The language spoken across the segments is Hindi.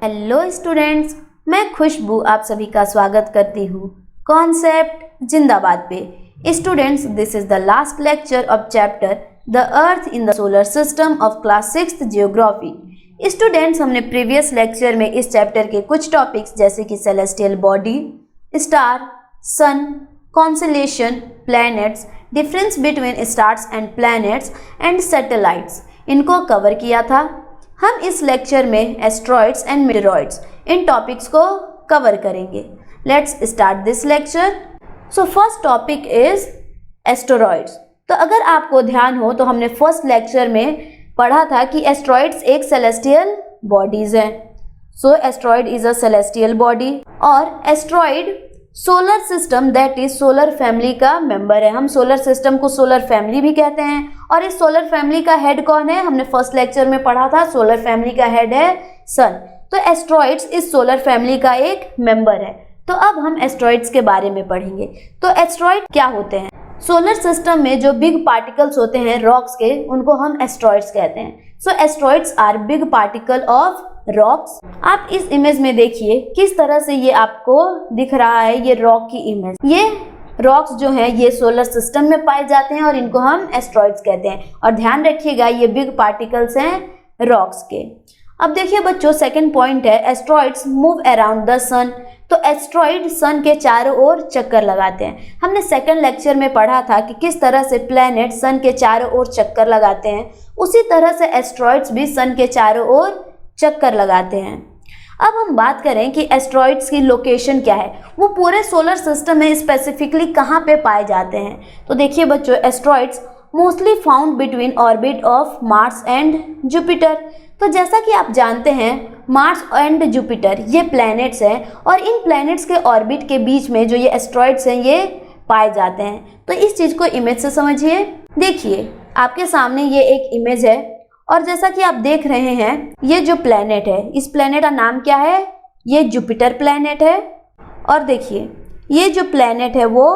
हेलो स्टूडेंट्स, मैं खुशबू आप सभी का स्वागत करती हूँ कॉन्सेप्ट जिंदाबाद पे। Students, this is the last lecture of chapter the earth in the solar system of class 6th geography. Students, हमने प्रीवियस लेक्चर में इस चैप्टर के कुछ टॉपिक्स जैसे कि celestial body, star, sun, constellation, planets, difference between stars and planets and satellites, इनको कवर किया था। हम इस लेक्चर में एस्ट्रॉइड्स एंड मीटेरॉइड्स इन टॉपिक्स को कवर करेंगे। Let's start this lecture. So first topic is asteroids. तो अगर आपको ध्यान हो तो हमने फर्स्ट लेक्चर में पढ़ा था कि एस्ट्रॉइड्स एक सेलेस्टियल बॉडीज हैं। So asteroid is a celestial body और asteroid solar system that is solar family का मेंबर है। हम सोलर सिस्टम को सोलर फैमिली भी कहते हैं। और इस सोलर फैमिली का हेड कौन है? हमने फर्स्ट लेक्चर में पढ़ा था, सोलर फैमिली का हेड है सन। तो एस्ट्रॉइड्स इस सोलर फैमिली का एक मेंबर है। तो अब हम एस्ट्रॉइड्स के बारे में पढ़ेंगे। तो एस्ट्रॉइड क्या होते हैं? सोलर सिस्टम में जो बिग पार्टिकल्स होते हैं रॉक्स के, उनको हम एस्ट्रॉइड्स कहते हैं। So asteroids are big particle of rocks. आप इस इमेज में देखिए किस तरह से ये आपको दिख रहा है, ये रॉक की इमेज। ये रॉक्स जो हैं ये सोलर सिस्टम में पाए जाते हैं और इनको हम एस्ट्रॉइड्स कहते हैं। और ध्यान रखिएगा ये बिग पार्टिकल्स हैं रॉक्स के। अब देखिए बच्चों, सेकंड पॉइंट है asteroids move around the sun. तो एस्ट्रॉइड सन के चारों ओर चक्कर लगाते हैं। हमने सेकंड लेक्चर में पढ़ा था कि किस तरह से प्लैनेट सन के चारों ओर चक्कर लगाते हैं, उसी तरह से एस्ट्रॉइड्स भी सन के चारों ओर चक्कर लगाते हैं। अब हम बात करें कि एस्ट्रॉइड्स की लोकेशन क्या है, वो पूरे सोलर सिस्टम में स्पेसिफिकली कहाँ पे पाए जाते हैं। तो देखिए बच्चों, asteroids mostly found between orbit of Mars and Jupiter. तो जैसा कि आप जानते हैं मार्स एंड जुपिटर ये प्लैनेट्स हैं और इन प्लैनेट्स के ऑर्बिट के बीच में जो ये एस्ट्रॉइड्स हैं ये पाए जाते हैं। तो इस चीज़ को इमेज से समझिए। देखिए आपके सामने ये एक इमेज है और जैसा कि आप देख रहे हैं ये जो प्लैनेट है, इस प्लैनेट का नाम क्या है? ये जुपिटर प्लैनेट है। और देखिए ये जो प्लैनेट है वो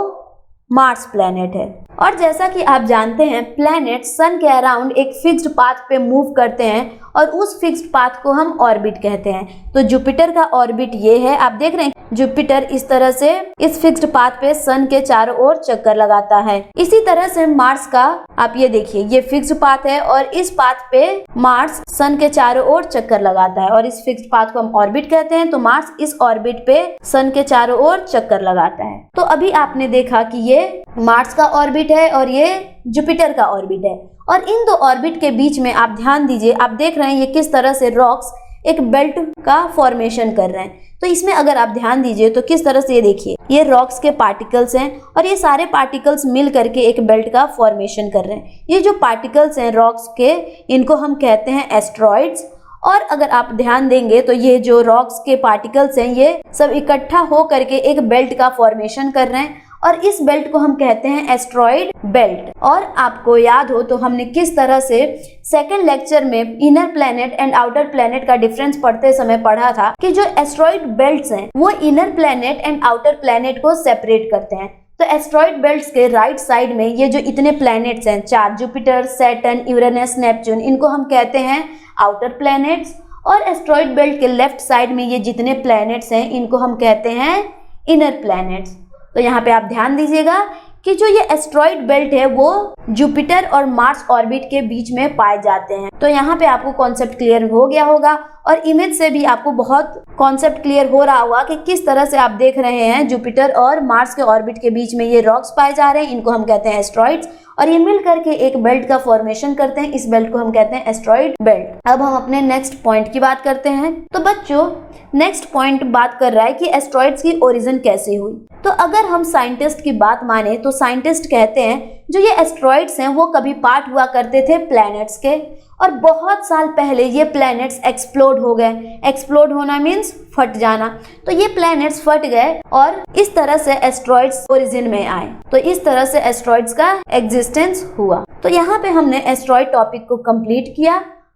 मार्स प्लैनेट है। और जैसा कि आप जानते हैं प्लैनेट सन के अराउंड एक फिक्स्ड पाथ पे मूव करते हैं और उस फिक्स्ड पाथ को हम ऑर्बिट कहते हैं। तो जुपिटर का ऑर्बिट ये है, आप देख रहे हैं जुपिटर इस तरह से इस फिक्स्ड पाथ पे सन के चारों ओर चक्कर लगाता है। इसी तरह से मार्स का आप ये देखिए, ये फिक्स्ड पाथ है और इस पाथ पे मार्स सन के चारों ओर चक्कर लगाता है और इस फिक्स्ड पाथ को हम ऑर्बिट कहते हैं। तो मार्स इस ऑर्बिट पे सन के चारों ओर चक्कर लगाता है। तो अभी आपने देखा कि ये मार्स का ऑर्बिट है और ये जुपिटर का ऑर्बिट है। और इन दो ऑर्बिट के बीच में आप ध्यान दीजिए, आप देख रहे हैं ये किस तरह से रॉक्स एक बेल्ट का फॉर्मेशन कर रहे हैं। तो इसमें अगर आप ध्यान दीजिए तो किस तरह से ये देखिए, ये रॉक्स के पार्टिकल्स हैं और ये सारे पार्टिकल्स मिल करके एक बेल्ट का फॉर्मेशन कर रहे हैं। ये जो पार्टिकल्स हैं रॉक्स के, इनको हम कहते हैं एस्ट्रॉइड्स। और अगर आप ध्यान देंगे तो ये जो रॉक्स के पार्टिकल्स हैं ये सब इकट्ठा हो करके एक बेल्ट का फॉर्मेशन कर रहे हैं और इस बेल्ट को हम कहते हैं एस्ट्रॉइड बेल्ट। और आपको याद हो तो हमने किस तरह से सेकंड लेक्चर में inner planet and outer planet का डिफरेंस पढ़ते समय पढ़ा था कि जो एस्ट्रॉइड बेल्ट्स हैं वो inner planet and outer planet को सेपरेट करते हैं। तो एस्ट्रॉइड बेल्ट्स के राइट साइड में ये जो इतने प्लैनेट्स हैं, 4, जुपिटर, सैटर्न, यूरेनस, नेपच्यून, इनको हम कहते हैं आउटर प्लैनेट्स। और एस्ट्रॉइड बेल्ट के लेफ्ट साइड में ये जितने प्लैनेट्स हैं इनको हम कहते हैं इनर प्लैनेट्स। तो यहाँ पे आप ध्यान दीजिएगा कि जो ये एस्ट्रॉइड बेल्ट है वो जुपिटर और मार्स ऑर्बिट के बीच में पाए जाते हैं। तो यहाँ पे आपको कॉन्सेप्ट क्लियर हो गया होगा और इमेज से भी आपको बहुत कॉन्सेप्ट क्लियर हो रहा होगा कि किस तरह से आप देख रहे हैं जुपिटर और मार्स के ऑर्बिट के बीच में ये रॉक्स पाए जा रहे हैं, इनको हम कहते हैं एस्ट्रॉइड्स और ये मिल करके एक बेल्ट का फॉर्मेशन करते हैं। इस बेल्ट को हम कहते हैं एस्ट्रॉइड बेल्ट। अब हम अपने नेक्स्ट पॉइंट की बात करते हैं। तो बच्चों नेक्स्ट पॉइंट बात कर रहा है कि एस्ट्रॉइड्स की ओरिजिन कैसे हुई। तो अगर हम साइंटिस्ट की बात माने तो साइंटिस्ट कहते हैं जो ये एस्ट्रॉइड्स हैं वो कभी पार्ट हुआ करते थे प्लैनेट्स के और बहुत साल पहले ये प्लैनेट्स एक्सप्लोड हो गए। एक्सप्लोड होना मीन्स फट जाना। तो ये प्लैनेट्स फट गए और इस तरह से एस्ट्रॉइड्स ओरिजिन में आए। तो इस तरह से एस्ट्रॉइड्स का एग्जिस्टेंस हुआ। तो यहाँ पे हमने एस्ट्रॉइड टॉपिक को कंप्लीट किया।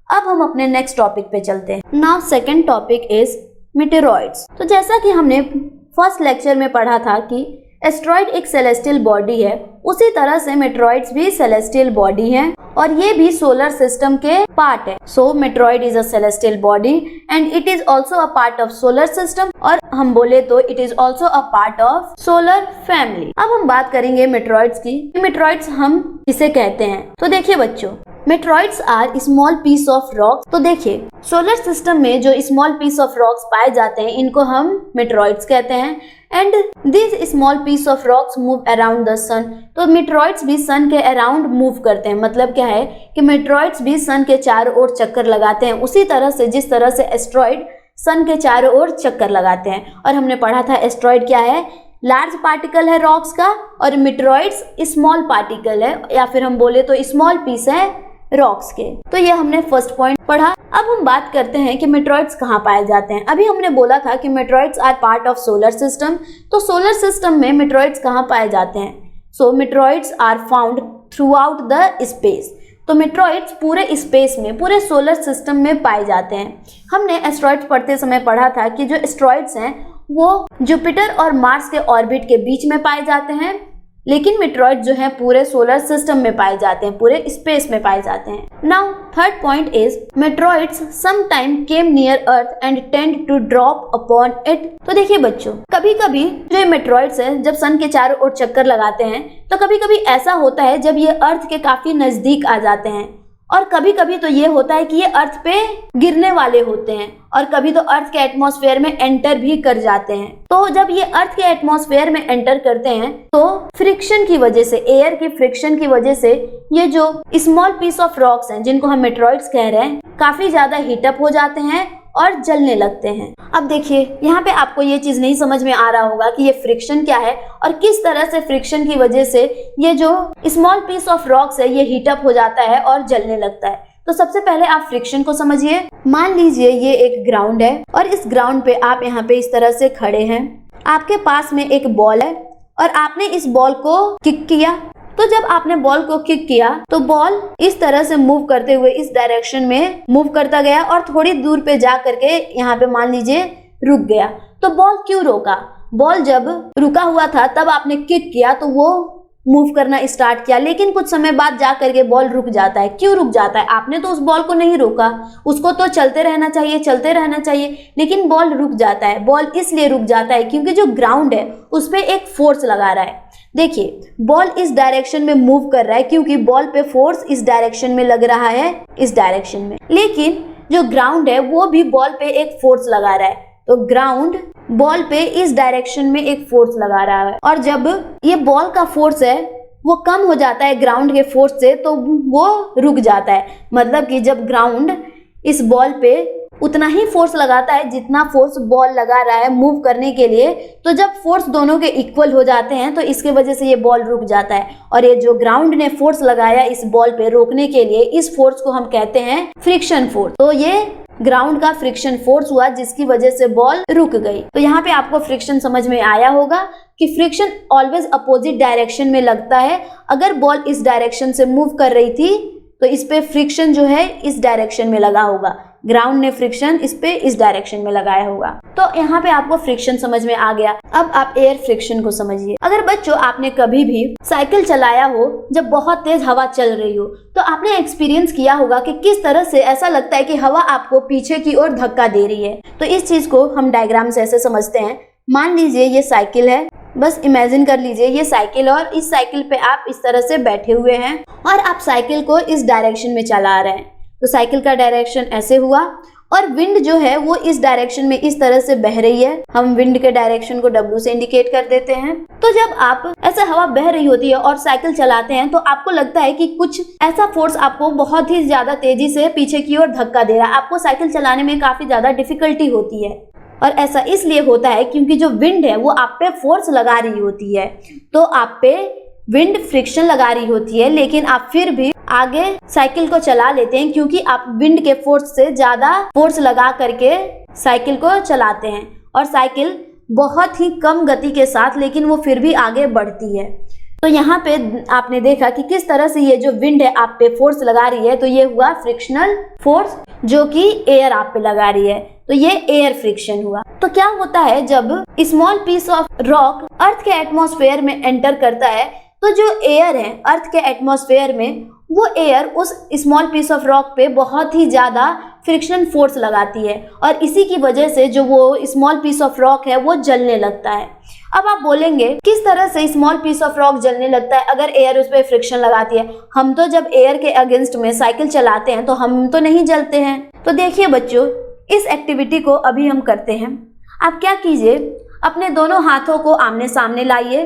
अब हम अपने नेक्स्ट टॉपिक पे चलते हैं। Now second topic is meteoroids. तो जैसा कि हमने फर्स्ट लेक्चर में पढ़ा था कि एस्ट्रॉइड एक सेलेस्टियल बॉडी है, उसी तरह से मेट्रॉइड्स भी सेलेस्टियल बॉडी हैं और ये भी सोलर सिस्टम के पार्ट है। So meteoroid is a celestial body and it is also a part of solar system, और हम बोले तो it is also a part of solar family. अब हम बात करेंगे मेट्रॉइड्स की। मेट्रॉइड्स हम किसे कहते हैं? तो देखिए बच्चों, meteoroids are small piece of rocks. तो देखिए, सोलर सिस्टम में जो स्मॉल पीस ऑफ रॉक्स पाए जाते हैं इनको हम मेट्रॉइड्स कहते हैं and this small piece of rocks move around the sun. तो मेट्रॉइड्स भी सन के अराउंड मूव करते हैं। मतलब क्या है कि मेट्रॉइड्स भी सन के चारों ओर चक्कर लगाते हैं, उसी तरह से जिस तरह से एस्ट्रॉइड सन के चारों ओर चक्कर लगाते हैं। और हमने पढ़ा था एस्ट्रॉइड क्या है, लार्ज पार्टिकल है रॉक्स का, और मेट्रॉइड्स स्मॉल पार्टिकल है, या फिर हम बोले तो स्मॉल पीस है रॉक्स के। तो ये हमने फर्स्ट पॉइंट पढ़ा। अब हम बात करते हैं कि मेट्रॉइड्स कहाँ पाए जाते हैं। अभी हमने बोला था कि meteoroids are part of solar system. तो सोलर सिस्टम में मेट्रॉइड्स कहाँ पाए जाते हैं? So meteoroids are found throughout the space. तो मेट्रॉइड्स पूरे स्पेस में, पूरे सोलर सिस्टम में पाए जाते हैं। हमने एस्ट्रॉइड्स पढ़ते समय पढ़ा था कि जो एस्ट्रॉइड्स हैं वो जुपिटर और मार्स के ऑर्बिट के बीच में पाए जाते हैं, लेकिन मेट्रॉइड जो है पूरे सोलर सिस्टम में पाए जाते हैं, पूरे स्पेस में पाए जाते हैं। Now third point is meteoroids sometime came near earth and tend to drop upon it. तो देखिए बच्चों, कभी कभी जो मेट्रॉइड्स है जब सन के चारों ओर चक्कर लगाते हैं तो कभी कभी ऐसा होता है जब ये अर्थ के काफी नजदीक आ जाते हैं, और कभी कभी तो ये होता है कि ये अर्थ पे गिरने वाले होते हैं, और कभी तो अर्थ के एटमॉस्फेयर में एंटर भी कर जाते हैं। तो जब ये अर्थ के एटमॉस्फेयर में एंटर करते हैं तो फ्रिक्शन की वजह से, एयर की फ्रिक्शन की वजह से ये जो स्मॉल पीस ऑफ रॉक्स हैं जिनको हम मेट्रॉइड्स कह रहे हैं, काफी ज्यादा हीटअप हो जाते हैं और जलने लगते हैं। अब देखिए, यहाँ पे आपको ये चीज नहीं समझ में आ रहा होगा कि ये फ्रिक्शन क्या है और किस तरह से फ्रिक्शन की वजह से ये जो स्मॉल पीस ऑफ रॉक्स है ये हीटअप हो जाता है और जलने लगता है। तो सबसे पहले आप फ्रिक्शन को समझिए। मान लीजिए ये एक ग्राउंड है और इस ग्राउंड पे आप यहाँ पे इस तरह से खड़े हैं, आपके पास में एक बॉल है और आपने इस बॉल को किक किया। तो जब आपने बॉल को किक किया तो बॉल इस तरह से मूव करते हुए इस डायरेक्शन में मूव करता गया और थोड़ी दूर पे जा करके यहाँ पे मान लीजिए रुक गया। तो बॉल क्यों रोका? बॉल जब रुका हुआ था तब आपने किक किया तो वो मूव करना स्टार्ट किया, लेकिन कुछ समय बाद जा करके बॉल रुक जाता है। क्यों रुक जाता है? आपने तो उस बॉल को नहीं रोका, उसको तो चलते रहना चाहिए, चलते रहना चाहिए, लेकिन बॉल रुक जाता है। बॉल इसलिए रुक जाता है क्योंकि जो ग्राउंड है उस पे एक फोर्स लगा रहा है। देखिए, बॉल इस डायरेक्शन में मूव कर रहा है क्योंकि बॉल पे फोर्स इस डायरेक्शन में लग रहा है, इस डायरेक्शन में, लेकिन जो ग्राउंड है वो भी बॉल पे एक फोर्स लगा रहा है। तो ग्राउंड बॉल पे इस डायरेक्शन में एक फोर्स लगा रहा है, और जब ये बॉल का फोर्स है वो कम हो जाता है ग्राउंड के फोर्स से तो वो रुक जाता है। मतलब कि जब ग्राउंड इस बॉल पे उतना ही फोर्स लगाता है जितना फोर्स बॉल लगा रहा है मूव करने के लिए, तो जब फोर्स दोनों के इक्वल हो जाते हैं तो इसके वजह से ये बॉल रुक जाता है। और ये जो ग्राउंड ने फोर्स लगाया इस बॉल पे रोकने के लिए, इस फोर्स को हम कहते हैं फ्रिक्शन फोर्स। तो ये ग्राउंड का फ्रिक्शन फोर्स हुआ जिसकी वजह से बॉल रुक गई। तो यहाँ पे आपको फ्रिक्शन समझ में आया होगा कि फ्रिक्शन ऑलवेज अपोजिट डायरेक्शन में लगता है। अगर बॉल इस डायरेक्शन से मूव कर रही थी तो इस पे फ्रिक्शन जो है इस डायरेक्शन में लगा होगा, ग्राउंड ने फ्रिक्शन इस पे इस डायरेक्शन में लगाया होगा। तो यहाँ पे आपको फ्रिक्शन समझ में आ गया। अब आप एयर फ्रिक्शन को समझिए। अगर बच्चों आपने कभी भी साइकिल चलाया हो जब बहुत तेज हवा चल रही हो तो आपने एक्सपीरियंस किया होगा कि किस तरह से ऐसा लगता है कि हवा आपको पीछे की ओर धक्का दे रही है। तो इस चीज को हम डायग्राम से ऐसे समझते हैं। मान लीजिए ये साइकिल है, बस इमेजिन कर लीजिए ये साइकिल, और इस साइकिल पे आप इस तरह से बैठे हुए हैं और आप साइकिल को इस डायरेक्शन में चला रहे हैं। तो साइकिल का डायरेक्शन ऐसे हुआ और विंड जो है वो इस डायरेक्शन में इस तरह से बह रही है। हम विंड के डायरेक्शन को W से इंडिकेट कर देते हैं। तो जब आप ऐसे हवा बह रही होती है और साइकिल चलाते हैं तो आपको लगता है कि कुछ ऐसा फोर्स आपको बहुत ही ज्यादा तेजी से पीछे की ओर धक्का दे रहा है। आपको साइकिल चलाने में काफी ज्यादा डिफिकल्टी होती है, और ऐसा इसलिए होता है क्योंकि जो विंड है वो आप पे फोर्स लगा रही होती है। तो आप पे विंड फ्रिक्शन लगा रही होती है, लेकिन आप फिर भी आगे साइकिल को चला लेते हैं क्योंकि आप विंड के फोर्स से ज्यादा फोर्स लगा करके साइकिल को चलाते हैं, और साइकिल बहुत ही कम गति के साथ लेकिन वो फिर भी आगे बढ़ती है। तो यहाँ पे आपने देखा कि किस तरह से ये जो विंड है आप पे फोर्स लगा रही है, तो ये हुआ फ्रिक्शनल फोर्स जो कि एयर आप पे लगा रही है, तो ये एयर फ्रिक्शन हुआ। तो क्या होता है जब स्मॉल पीस ऑफ रॉक अर्थ के एटमॉस्फेयर में एंटर करता है, तो जो एयर है अर्थ के एटमॉस्फेयर में, वो एयर उस स्मॉल पीस ऑफ रॉक पे बहुत ही ज़्यादा फ्रिक्शन फोर्स लगाती है और इसी की वजह से जो वो स्मॉल पीस ऑफ रॉक है वो जलने लगता है। अब आप बोलेंगे किस तरह से स्मॉल पीस ऑफ रॉक जलने लगता है अगर एयर उस पर फ्रिक्शन लगाती है? हम तो जब एयर के अगेंस्ट में साइकिल चलाते हैं तो हम तो नहीं जलते हैं। तो देखिए बच्चों, इस एक्टिविटी को अभी हम करते हैं। आप क्या कीजिए, अपने दोनों हाथों को आमने सामने लाइए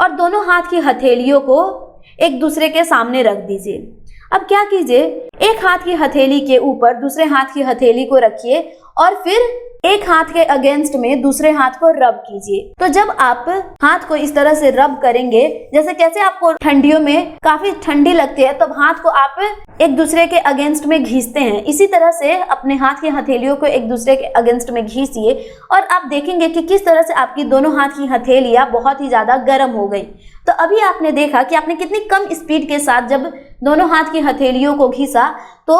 और दोनों हाथ की हथेलियों को एक दूसरे के सामने रख दीजिए। अब क्या कीजिए, एक हाथ की हथेली के ऊपर दूसरे हाथ की हथेली को रखिए और फिर एक हाथ के अगेंस्ट में दूसरे हाथ को रब कीजिए। तो जब आप हाथ को इस तरह से रब करेंगे, जैसे आपको ठंडियों में काफी ठंडी लगती है तब हाथ को आप एक दूसरे के अगेंस्ट में घीसते हैं, इसी तरह से अपने हाथ की हथेलियों को एक दूसरे के अगेंस्ट में घीसिए और आप देखेंगे कि किस तरह से आपकी दोनों हाथ की हथेलियां बहुत ही ज्यादा गर्म हो गई। तो अभी आपने देखा कि आपने कितनी कम स्पीड के साथ जब दोनों हाथ की हथेलियों को घीसा तो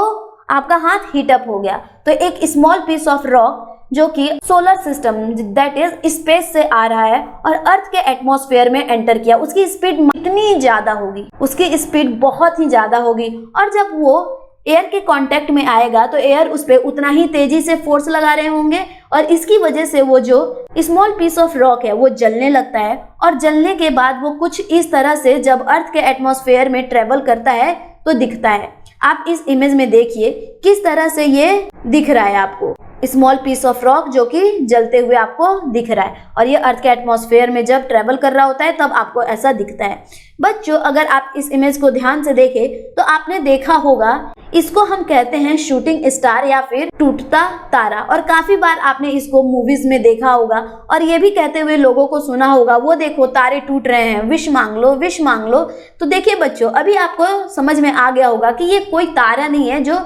आपका हाथ हीट अप हो गया। तो एक स्मॉल पीस ऑफ रॉक जो कि solar system that is space से आ रहा है और अर्थ के एटमॉस्फेयर में एंटर किया, उसकी स्पीड इतनी ज्यादा होगी, उसकी स्पीड बहुत ही ज्यादा होगी और जब वो एयर के कांटेक्ट में आएगा तो एयर उस पर उतना ही तेजी से फोर्स लगा रहे होंगे और इसकी वजह से वो जो स्मॉल पीस ऑफ रॉक है वो जलने लगता है और जलने के बाद वो कुछ इस तरह से जब अर्थ के एटमॉस्फेयर में ट्रेवल करता है तो दिखता है। आप इस इमेज में देखिए किस तरह से ये दिख रहा है आपको, स्मॉल पीस ऑफ रॉक जो कि जलते हुए आपको दिख रहा है और ये अर्थ के एटमॉस्फेयर में जब ट्रेवल कर रहा होता है तब आपको ऐसा दिखता है। बच्चों, अगर आप इस इमेज को ध्यान से देखें तो आपने देखा होगा इसको हम कहते हैं शूटिंग स्टार या फिर टूटता तारा और काफी बार आपने इसको मूवीज में देखा होगा और ये भी कहते हुए लोगों को सुना होगा, वो देखो तारे टूट रहे हैं, विश मांग लो, विश मांग लो। तो देखिए बच्चों, अभी आपको समझ में आ गया होगा कि ये कोई तारा नहीं है जो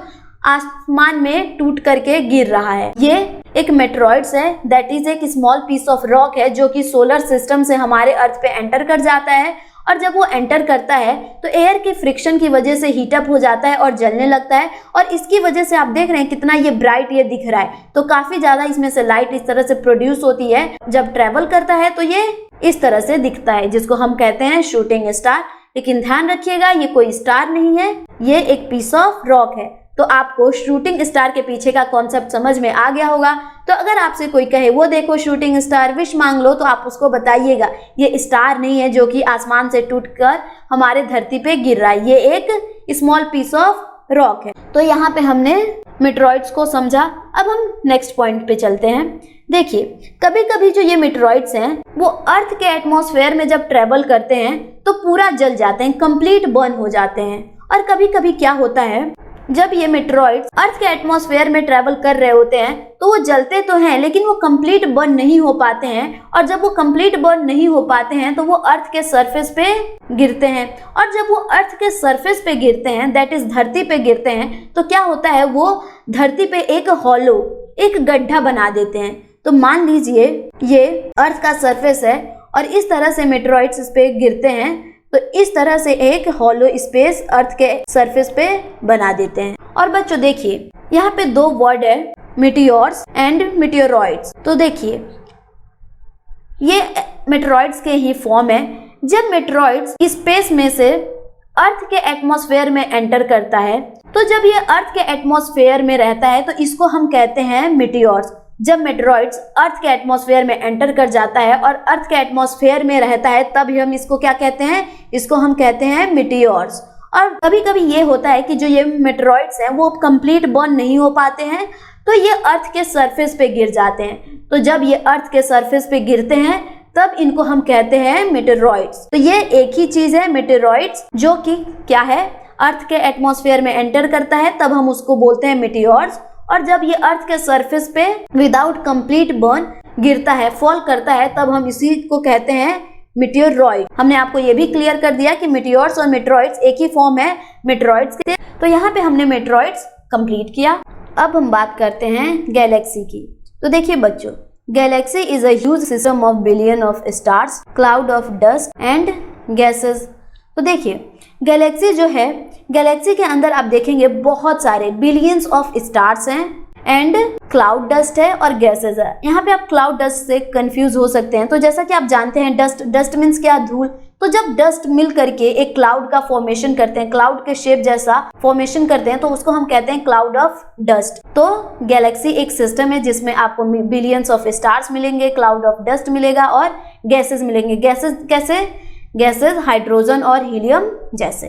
आसमान में टूट करके गिर रहा है, ये एक मेटेरॉइड्स है, दैट इज एक स्मॉल पीस ऑफ रॉक है जो कि सोलर सिस्टम से हमारे अर्थ पे एंटर कर जाता है और जब वो एंटर करता है तो एयर के फ्रिक्शन की वजह से हीटअप हो जाता है और जलने लगता है और इसकी वजह से आप देख रहे हैं कितना ये ब्राइट ये दिख रहा है। तो काफी ज्यादा इसमें से लाइट इस तरह से प्रोड्यूस होती है, जब ट्रेवल करता है तो ये इस तरह से दिखता है जिसको हम कहते हैं शूटिंग स्टार। लेकिन ध्यान रखिएगा ये कोई स्टार नहीं है, ये एक पीस ऑफ रॉक है। तो आपको शूटिंग स्टार के पीछे का कॉन्सेप्ट समझ में आ गया होगा। तो अगर आपसे कोई कहे वो देखो शूटिंग स्टार, विश मांग लो, तो आप उसको बताइएगा ये स्टार नहीं है जो कि आसमान से टूटकर हमारे धरती पे गिर रहा है, ये एक स्मॉल पीस ऑफ रॉक है। तो यहाँ पे हमने मेटेरॉइड्स को समझा। अब हम नेक्स्ट पॉइंट पे चलते हैं। देखिए, कभी कभी जो ये मेटेरॉइड्स हैं वो अर्थ के एटमॉस्फेयर में जब ट्रेवल करते हैं तो पूरा जल जाते हैं, कंप्लीट बर्न हो जाते हैं। और कभी कभी क्या होता है, जब ये मेटेरॉइड्स अर्थ के एटमॉस्फेयर में ट्रेवल कर रहे होते हैं तो वो जलते तो हैं लेकिन वो कंप्लीट बर्न नहीं हो पाते हैं और जब वो कंप्लीट बर्न नहीं हो पाते हैं तो वो अर्थ के सरफेस पे गिरते हैं और जब वो अर्थ के सरफेस पे गिरते हैं, दैट इज धरती पे गिरते हैं, तो क्या होता है वो धरती पे एक हॉलो, एक गड्ढा बना देते हैं। तो मान लीजिए ये अर्थ का सरफेस है और इस तरह से मेटेरॉइड्स इस पे गिरते हैं तो इस तरह से एक हॉलो स्पेस अर्थ के सरफेस पे बना देते हैं। और बच्चों देखिए, यहाँ पे दो वर्ड है, मीटियोर्स एंड मीटियोरॉइड्स। तो देखिए ये मेटेरॉइड्स के ही फॉर्म है। जब मेटेरॉइड्स स्पेस में से अर्थ के एटमॉस्फेयर में एंटर करता है तो जब ये अर्थ के एटमॉस्फेयर में रहता है तो इसको हम कहते हैं मीटियोर्स। जब मेटेरॉइड्स अर्थ के एटमॉस्फेयर में एंटर कर जाता है और अर्थ के एटमॉस्फेयर में रहता है तब हम इसको क्या कहते हैं, इसको हम कहते हैं मीटियोर्स। और कभी कभी ये होता है कि जो ये मेटेरॉइड्स हैं वो कंप्लीट बर्न नहीं हो पाते हैं तो ये अर्थ के सरफेस पे गिर जाते हैं। तो जब ये अर्थ के सरफेस पे गिरते हैं तब इनको हम कहते हैं मेटेरॉइड्स। तो ये एक ही चीज है मेटेरॉइड्स, जो कि क्या है, अर्थ के एटमॉस्फेयर में एंटर करता है तब हम उसको बोलते हैं मेटियोर्स। और जब ये अर्थ के सरफेस पे विदाउट कंप्लीट बर्न गिरता है, फॉल करता है, तब हम इसी को कहते हैं मेटेरोइड। हमने आपको ये भी क्लियर कर दिया कि मेटेओर्स और मेटेरॉइड्स एक ही फॉर्म है मेटेरॉइड्स के। तो यहाँ पे हमने मेटेरॉइड्स कंप्लीट किया। अब हम बात करते हैं गैलेक्सी की। तो देखिए बच्चों, Galaxy is a huge system of billion of stars, cloud of dust and gases. तो देखिए गैलेक्सी जो है, गैलेक्सी के अंदर आप देखेंगे बहुत सारे बिलियंस ऑफ स्टार्स हैं एंड क्लाउड डस्ट है और गैसेस है। यहाँ पे आप क्लाउड डस्ट से कंफ्यूज हो सकते हैं। तो जैसा कि आप जानते हैं डस्ट मीन्स क्या, धूल। तो जब डस्ट मिल करके एक क्लाउड का फॉर्मेशन करते हैं, क्लाउड के शेप जैसा फॉर्मेशन करते हैं, तो उसको हम कहते हैं क्लाउड ऑफ डस्ट। तो गैलेक्सी एक सिस्टम है जिसमें आपको बिलियंस ऑफ स्टार्स मिलेंगे, क्लाउड ऑफ डस्ट मिलेगा और गैसेस मिलेंगे। गैसेस कैसे? गैसेस हाइड्रोजन और हीलियम जैसे।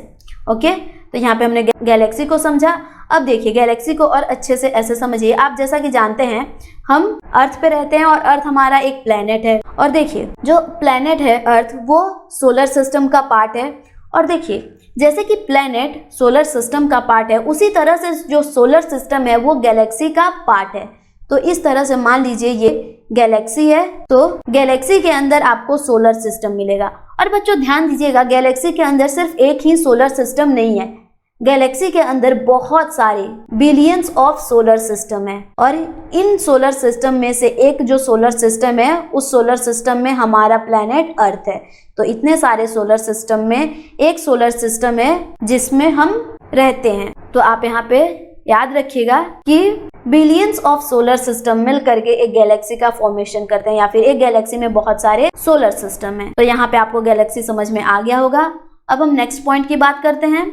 ओके, तो यहाँ पे हमने गैलेक्सी को समझा। अब देखिए गैलेक्सी को और अच्छे से ऐसे समझिए। आप जैसा कि जानते हैं हम अर्थ पे रहते हैं और अर्थ हमारा एक प्लेनेट है। और देखिए जो प्लेनेट है अर्थ, वो सोलर सिस्टम का पार्ट है। और देखिए जैसे कि प्लेनेट सोलर सिस्टम का पार्ट है, उसी तरह से जो सोलर सिस्टम है वो गैलेक्सी का पार्ट है। तो इस तरह से मान लीजिए ये गैलेक्सी है, तो गैलेक्सी के अंदर आपको सोलर सिस्टम मिलेगा। और बच्चों ध्यान दीजिएगा, गैलेक्सी के अंदर सिर्फ एक ही सोलर सिस्टम नहीं है, गैलेक्सी के अंदर बहुत सारे बिलियंस ऑफ सोलर सिस्टम है। और इन सोलर सिस्टम में से एक जो सोलर सिस्टम है, उस सोलर सिस्टम में हमारा प्लेनेट अर्थ है। तो इतने सारे सोलर सिस्टम में एक सोलर सिस्टम है जिसमें हम रहते हैं। तो आप यहाँ पे याद रखिएगा कि बिलियंस ऑफ सोलर सिस्टम मिल करके एक गैलेक्सी का फॉर्मेशन करते हैं, या फिर एक गैलेक्सी में बहुत सारे सोलर सिस्टम हैं। तो यहाँ पे आपको गैलेक्सी समझ में आ गया होगा। अब हम नेक्स्ट पॉइंट की बात करते हैं।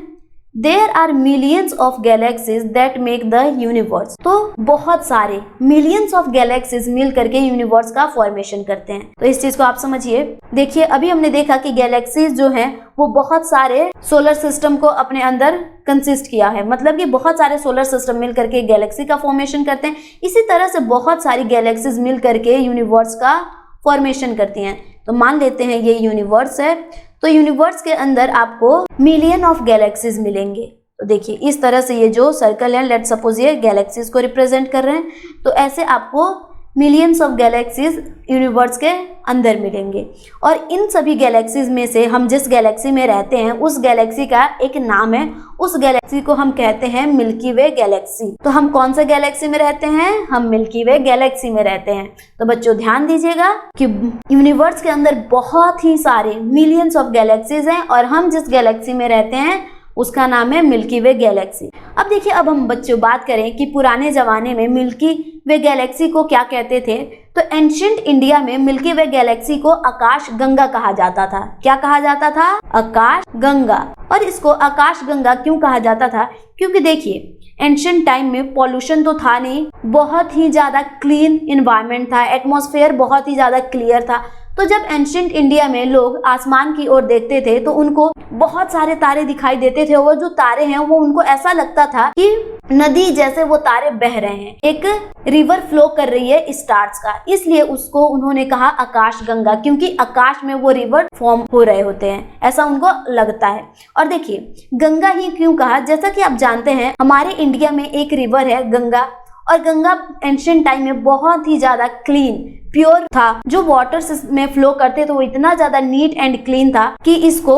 There are millions of galaxies that make the universe। तो बहुत सारे मिलियंस ऑफ गैलेक्सीज मिल करके यूनिवर्स का फॉर्मेशन करते हैं। तो इस चीज को आप समझिए। देखिए अभी हमने देखा कि गैलेक्सीज जो हैं वो बहुत सारे सोलर सिस्टम को अपने अंदर कंसिस्ट किया है, मतलब कि बहुत सारे सोलर सिस्टम मिल करके गैलेक्सी का फॉर्मेशन करते हैं। इसी तरह से बहुत सारी गैलेक्सीज मिल करके यूनिवर्स का फॉर्मेशन करती हैं। तो मान लेते हैं ये यूनिवर्स है, तो यूनिवर्स के अंदर आपको मिलियन ऑफ गैलेक्सीज मिलेंगे। तो देखिए इस तरह से ये जो सर्कल है, लेट्स सपोज ये गैलेक्सीज को रिप्रेजेंट कर रहे हैं, तो ऐसे आपको मिलियंस ऑफ गैलेक्सीज यूनिवर्स के अंदर मिलेंगे। और इन सभी गैलेक्सीज में से हम जिस गैलेक्सी में रहते हैं उस गैलेक्सी का एक नाम है, उस गैलेक्सी को हम कहते हैं मिल्की वे गैलेक्सी। तो हम कौन से गैलेक्सी में रहते हैं? हम मिल्की वे गैलेक्सी में रहते हैं। तो बच्चों ध्यान दीजिएगा कि यूनिवर्स के अंदर बहुत ही सारे मिलियंस ऑफ गैलेक्सीज हैं और हम जिस गैलेक्सी में रहते हैं उसका नाम है मिल्की वे गैलेक्सी। अब देखिए अब हम बच्चों बात करें कि पुराने जमाने में मिल्की वे गैलेक्सी को क्या कहते थे। तो एंशिएंट इंडिया में मिल्की वे गैलेक्सी को आकाश गंगा कहा जाता था। क्या कहा जाता था? आकाश गंगा। और इसको आकाश गंगा क्यों कहा जाता था? क्योंकि देखिए एंशिएंट टाइम में पॉल्यूशन तो था नहीं, बहुत ही ज्यादा क्लीन इन्वायरमेंट था, एटमॉस्फेयर बहुत ही ज्यादा क्लियर था। तो जब एंशिएंट इंडिया में लोग आसमान की ओर देखते थे तो उनको बहुत सारे तारे दिखाई देते थे। वो जो तारे हैं वो उनको ऐसा लगता था कि नदी जैसे वो तारे बह रहे हैं, एक रिवर फ्लो कर रही है स्टार्स का। इसलिए उसको उन्होंने कहा आकाश गंगा, क्योंकि आकाश में वो रिवर फॉर्म हो रहे होते हैं, ऐसा उनको लगता है। और देखिए गंगा ही क्यों कहा? जैसा कि आप जानते हैं हमारे इंडिया में एक रिवर है गंगा, और गंगा एंशिएंट टाइम में बहुत ही ज्यादा क्लीन प्योर था। जो वाटर में फ्लो करते तो वो इतना ज्यादा नीट एंड क्लीन था कि इसको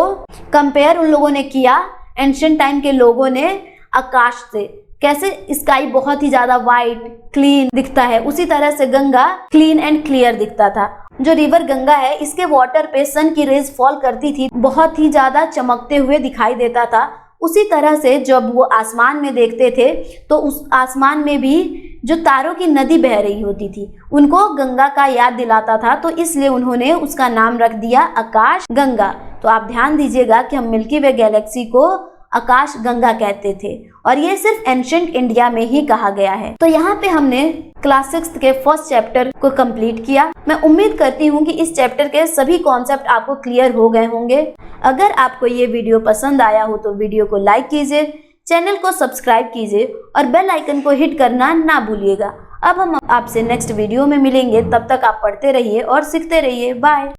कंपेयर उन लोगों ने किया एंशिएंट टाइम के लोगों ने आकाश से। कैसे? स्काई बहुत ही ज्यादा वाइट क्लीन दिखता है, उसी तरह से गंगा क्लीन एंड क्लियर दिखता था। जो रिवर गंगा है इसके वाटर पे सन की रेज फॉल करती थी, बहुत ही ज्यादा चमकते हुए दिखाई देता था। उसी तरह से जब वो आसमान में देखते थे तो उस आसमान में भी जो तारों की नदी बह रही होती थी उनको गंगा का याद दिलाता था। तो इसलिए उन्होंने उसका नाम रख दिया आकाश गंगा। तो आप ध्यान दीजिएगा कि हम मिल्की वे गैलेक्सी को आकाश गंगा कहते थे और ये सिर्फ एंशिएंट इंडिया में ही कहा गया है। तो यहाँ पे हमने क्लास 6 के फर्स्ट चैप्टर को कंप्लीट किया। मैं उम्मीद करती हूँ कि इस चैप्टर के सभी कॉन्सेप्ट आपको क्लियर हो गए होंगे। अगर आपको ये वीडियो पसंद आया हो तो वीडियो को लाइक कीजिए, चैनल को सब्सक्राइब कीजिए और बेल आइकन को हिट करना ना भूलिएगा। अब हम आपसे नेक्स्ट वीडियो में मिलेंगे, तब तक आप पढ़ते रहिए और सीखते रहिए। बाय।